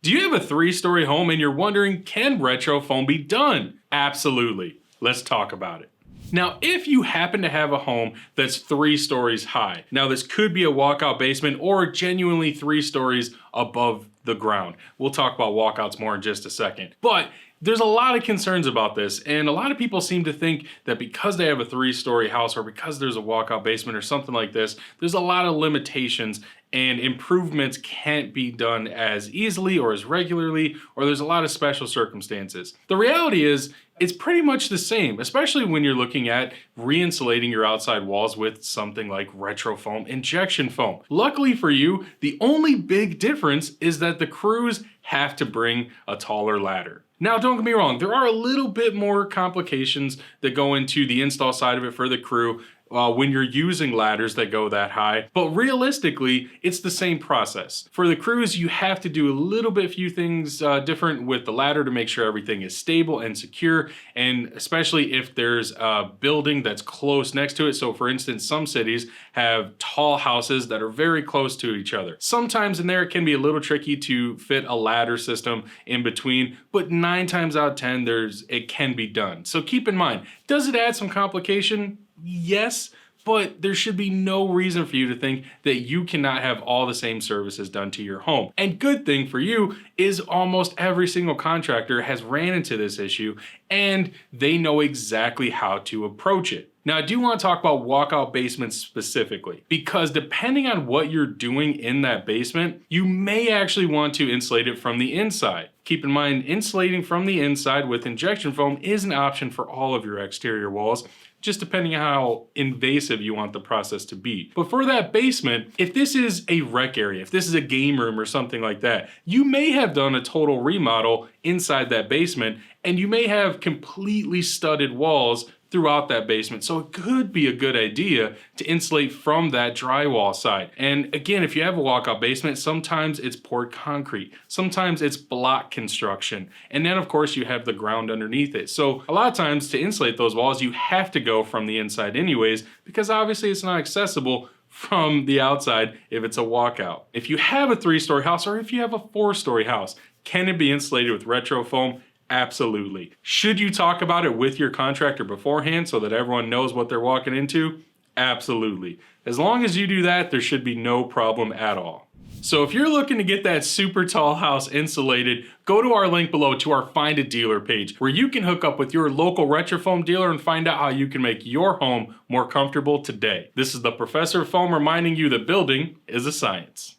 Do you have a 3-story home and you're wondering, can RetroFoam be done? Absolutely. Let's talk about it. Now, if you happen to have a home that's 3 stories high, now this could be a walkout basement or genuinely 3 stories above the ground. We'll talk about walkouts more in just a second. But there's a lot of concerns about this, and a lot of people seem to think that because they have a 3-story house or because there's a walkout basement or something like this, there's a lot of limitations and improvements can't be done as easily or as regularly, or there's a lot of special circumstances. The reality is, it's pretty much the same, especially when you're looking at re-insulating your outside walls with something like RetroFoam injection foam. Luckily for you, the only big difference is that the crews have to bring a taller ladder. Now, don't get me wrong, there are a little bit more complications that go into the install side of it for the crew when you're using ladders that go that high, but realistically, it's the same process. For the crews, you have to do a little bit few things different with the ladder to make sure everything is stable and secure, and especially if there's a building that's close next to it. So for instance, some cities have tall houses that are very close to each other. Sometimes in there it can be a little tricky to fit a ladder system in between, but 9 times out of 10 it can be done. So keep in mind, does it add some complication? Yes, but there should be no reason for you to think that you cannot have all the same services done to your home. And good thing for you is almost every single contractor has ran into this issue and they know exactly how to approach it. Now, I do want to talk about walkout basements specifically, because depending on what you're doing in that basement, you may actually want to insulate it from the inside. Keep in mind, insulating from the inside with injection foam is an option for all of your exterior walls, just depending on how invasive you want the process to be. But for that basement, if this is a rec area, if this is a game room or something like that, you may have done a total remodel inside that basement, and you may have completely studded walls throughout that basement. So it could be a good idea to insulate from that drywall side. And again, if you have a walkout basement, sometimes it's poured concrete, sometimes it's block construction, and then of course you have the ground underneath it. So a lot of times to insulate those walls, you have to go from the inside anyways, because obviously it's not accessible from the outside if it's a walkout. If you have a 3-story house or if you have a 4-story house, can it be insulated with RetroFoam? Absolutely. Should you talk about it with your contractor beforehand so that everyone knows what they're walking into? Absolutely. As long as you do that, there should be no problem at all. So if you're looking to get that super tall house insulated, go to our link below to our Find a Dealer page, where you can hook up with your local RetroFoam dealer and find out how you can make your home more comfortable today. This is the Professor of Foam reminding you that building is a science.